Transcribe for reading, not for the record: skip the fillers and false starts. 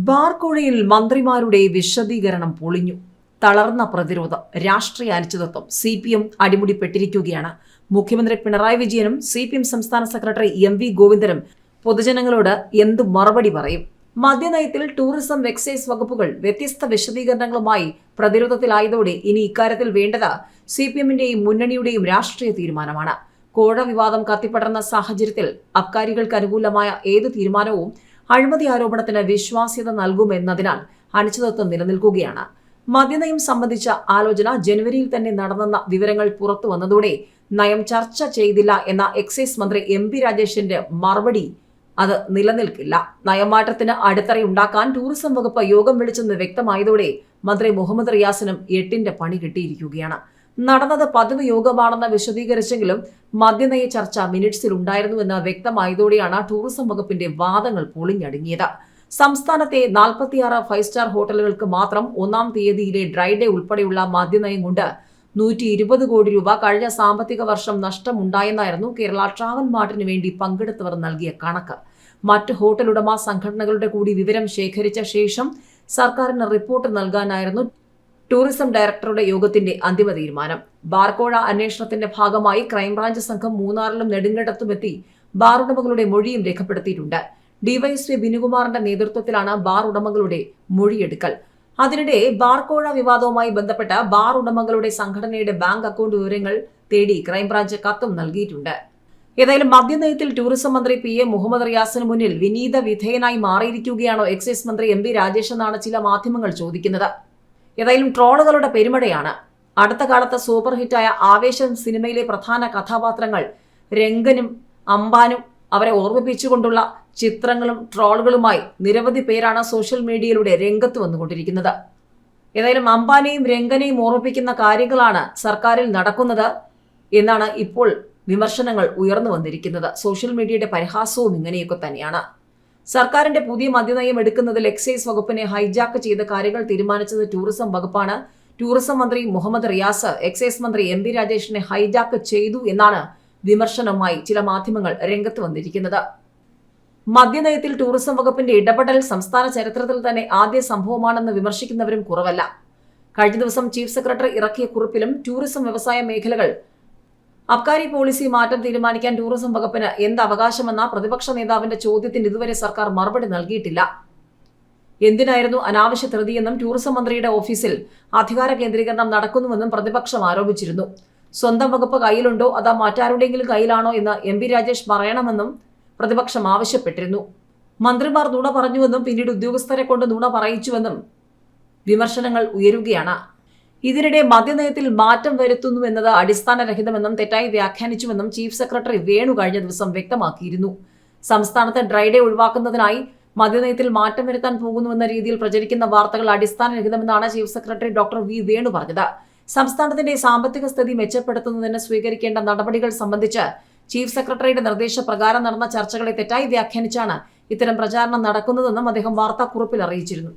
ബാർക്കോഴയിൽ മന്ത്രിമാരുടെ വിശദീകരണം പൊളിഞ്ഞു. തളർന്ന പ്രതിരോധം, രാഷ്ട്രീയ അനിശ്ചിതത്വം, CPM അടിമുടിപ്പെട്ടിരിക്കുകയാണ്. മുഖ്യമന്ത്രി പിണറായി വിജയനും CPM സംസ്ഥാന സെക്രട്ടറി MV ഗോവിന്ദനും പൊതുജനങ്ങളോട് എന്തു മറുപടി പറയും? മദ്യനയത്തിൽ ടൂറിസം, എക്സൈസ് വകുപ്പുകൾ വ്യത്യസ്ത വിശദീകരണങ്ങളുമായി പ്രതിരോധത്തിലായതോടെ ഇനി ഇക്കാര്യത്തിൽ വേണ്ടത് CPMന്റെയും മുന്നണിയുടെയും രാഷ്ട്രീയ തീരുമാനമാണ്. കോഴ വിവാദം കത്തിപ്പടർന്ന സാഹചര്യത്തിൽ അബ്കാരികൾക്ക് അനുകൂലമായ ഏത് തീരുമാനവും അഴിമതി ആരോപണത്തിന് വിശ്വാസ്യത നൽകുമെന്നതിനാൽ അനിശ്ചിതത്വം നിലനിൽക്കുകയാണ്. മദ്യനയം സംബന്ധിച്ച ആലോചന ജനുവരിയിൽ തന്നെ നടന്നെന്ന വിവരങ്ങൾ പുറത്തു വന്നതോടെ നയം ചർച്ച ചെയ്തില്ല എന്ന എക്സൈസ് മന്ത്രി MB രാജേഷിന്റെ മറുപടി അത് നിലനിൽക്കില്ല. നയമാറ്റത്തിന് അടിത്തറയുണ്ടാക്കാൻ ടൂറിസം വകുപ്പ് യോഗം വിളിച്ചെന്ന് വ്യക്തമായതോടെ മന്ത്രി മുഹമ്മദ് റിയാസിനും 8ന്റെ പണി കിട്ടിയിരിക്കുകയാണ്. നടന്നത് പതിവ് യോഗമാണെന്ന് വിശദീകരിച്ചെങ്കിലും മദ്യനയ ചർച്ച മിനിറ്റ്സിൽ ഉണ്ടായിരുന്നുവെന്ന് വ്യക്തമായതോടെയാണ് ടൂറിസം വകുപ്പിന്റെ വാദങ്ങൾ പൊളിഞ്ഞടുങ്ങിയത്. സംസ്ഥാനത്തെ 46 5 സ്റ്റാർ ഹോട്ടലുകൾക്ക് മാത്രം 1-ാം തീയതിയിലെ ഡ്രൈ ഡേ ഉൾപ്പെടെയുള്ള മദ്യനയം കൊണ്ട് 120 കോടി രൂപ കഴിഞ്ഞ സാമ്പത്തിക വർഷം നഷ്ടമുണ്ടായെന്നായിരുന്നു കേരള ട്രാവൽ മാർട്ടിന് വേണ്ടി പങ്കെടുത്തവർ നൽകിയ കണക്ക്. മറ്റ് ഹോട്ടൽ ഉടമ സംഘടനകളുടെ കൂടി വിവരം ശേഖരിച്ച ശേഷം സർക്കാരിന് റിപ്പോർട്ട് നൽകാനായിരുന്നു ടൂറിസം ഡയറക്ടറുടെ യോഗത്തിന്റെ അന്തിമ തീരുമാനം. ബാർക്കോഴ അന്വേഷണത്തിന്റെ ഭാഗമായി ക്രൈംബ്രാഞ്ച് സംഘം മൂന്നാറിലും നെടുങ്കണ്ടത്തുമെത്തി ബാർ ഉടമകളുടെ മൊഴിയും രേഖപ്പെടുത്തിയിട്ടുണ്ട്. ഡിവൈഎസ്പി ബിനുകുമാറിന്റെ നേതൃത്വത്തിലാണ് ബാർ ഉടമകളുടെ മൊഴിയെടുക്കൽ. അതിനിടെ ബാർക്കോഴ വിവാദവുമായി ബന്ധപ്പെട്ട ബാർ ഉടമകളുടെ സംഘടനയുടെ ബാങ്ക് അക്കൗണ്ട് വിവരങ്ങൾ തേടി ക്രൈംബ്രാഞ്ച് കത്തും നൽകിയിട്ടുണ്ട്. ഏതായാലും മദ്യനയത്തിൽ ടൂറിസം മന്ത്രി PM മുഹമ്മദ് റിയാസിന് മുന്നിൽ വിനീത വിധേയനായി മാറിയിരിക്കുകയാണോ എക്സൈസ് മന്ത്രി MB രാജേഷ് എന്നാണ് ചില മാധ്യമങ്ങൾ ചോദിക്കുന്നത്. ഏതായാലും ട്രോളുകളുടെ പെരുമഴയാണ്. അടുത്ത കാലത്ത് സൂപ്പർ ഹിറ്റായ ആവേശം സിനിമയിലെ പ്രധാന കഥാപാത്രങ്ങൾ രംഗനും അംബാനും അവരെ ഓർമ്മിപ്പിച്ചുകൊണ്ടുള്ള ചിത്രങ്ങളും ട്രോളുകളുമായി നിരവധി പേരാണ് സോഷ്യൽ മീഡിയയിലൂടെ രംഗത്ത് വന്നുകൊണ്ടിരിക്കുന്നത്. ഏതായാലും അംബാനെയും രംഗനെയും ഓർമ്മിപ്പിക്കുന്ന കാര്യങ്ങളാണ് സർക്കാരിൽ നടക്കുന്നത് എന്നാണ് ഇപ്പോൾ വിമർശനങ്ങൾ ഉയർന്നു വന്നിരിക്കുന്നത്. സോഷ്യൽ മീഡിയയുടെ പരിഹാസവും ഇങ്ങനെയൊക്കെ തന്നെയാണ്. സർക്കാരിന്റെ പുതിയ മദ്യനയം എടുക്കുന്നതിൽ എക്സൈസ് വകുപ്പിനെ ഹൈജാക്ക് ചെയ്ത കാര്യങ്ങൾ തീരുമാനിച്ചത് ടൂറിസം വകുപ്പാണ്. ടൂറിസം മന്ത്രി മുഹമ്മദ് റിയാസ് എക്സൈസ് മന്ത്രി MB രാജേഷിനെ ഹൈജാക്ക് ചെയ്തു എന്നാണ് വിമർശനവുമായി ചില മാധ്യമങ്ങൾ രംഗത്ത് വന്നിരിക്കുന്നത്. മദ്യനയത്തിൽ ടൂറിസം വകുപ്പിന്റെ ഇടപെടൽ സംസ്ഥാന ചരിത്രത്തിൽ തന്നെ ആദ്യ സംഭവമാണെന്ന് വിമർശിക്കുന്നവരും കുറവല്ല. കഴിഞ്ഞ ദിവസം ചീഫ് സെക്രട്ടറി ഇറക്കിയ കുറിപ്പിലും ടൂറിസം വ്യവസായ മേഖലകൾ അബ്കാരി പോളിസി മാറ്റം തീരുമാനിക്കാൻ ടൂറിസം വകുപ്പിന് എന്ത് അവകാശമെന്ന പ്രതിപക്ഷ നേതാവിന്റെ ചോദ്യത്തിന് ഇതുവരെ സർക്കാർ മറുപടി നൽകിയിട്ടില്ല. എന്തിനായിരുന്നു അനാവശ്യ ധൃതിയെന്നും ടൂറിസം മന്ത്രിയുടെ ഓഫീസിൽ അധികാര കേന്ദ്രീകരണം നടക്കുന്നുവെന്നും പ്രതിപക്ഷം ആരോപിച്ചിരുന്നു. സ്വന്തം വകുപ്പ് കയ്യിലുണ്ടോ അതോ മറ്റാരുടെയെങ്കിലും കയ്യിലാണോ എന്ന് MB രാജേഷ് പറയണമെന്നും പ്രതിപക്ഷം ആവശ്യപ്പെട്ടിരുന്നു. മന്ത്രിമാർ നുണ പറഞ്ഞുവെന്നും പിന്നീട് ഉദ്യോഗസ്ഥരെ കൊണ്ട് നുണ പറയിച്ചുവെന്നും വിമർശനങ്ങൾ ഉയരുകയാണ്. ഇതിനിടെ മദ്യനയത്തിൽ മാറ്റം വരുത്തുന്നുവെന്നത് അടിസ്ഥാനരഹിതമെന്നും തെറ്റായി വ്യാഖ്യാനിച്ചുവെന്നും ചീഫ് സെക്രട്ടറി വേണു കഴിഞ്ഞ ദിവസം വ്യക്തമാക്കിയിരുന്നു. സംസ്ഥാനത്ത് ഡ്രൈ ഡേ ഒഴിവാക്കുന്നതിനായി മദ്യനയത്തിൽ മാറ്റം വരുത്താൻ പോകുന്നുവെന്ന രീതിയിൽ പ്രചരിക്കുന്ന വാർത്തകൾ അടിസ്ഥാനരഹിതമെന്നാണ് chief secretary doctor V Venu പറഞ്ഞത്. സംസ്ഥാനത്തിന്റെ സാമ്പത്തിക സ്ഥിതി മെച്ചപ്പെടുത്തുന്നതിന് സ്വീകരിക്കേണ്ട നടപടികൾ സംബന്ധിച്ച് ചീഫ് സെക്രട്ടറിയുടെ നിർദ്ദേശപ്രകാരം നടന്ന ചർച്ചകളെ തെറ്റായി വ്യാഖ്യാനിച്ചാണ് ഇത്തരം പ്രചാരണം നടക്കുന്നതെന്നും അദ്ദേഹം വാർത്താക്കുറിപ്പിൽ അറിയിച്ചിരുന്നു.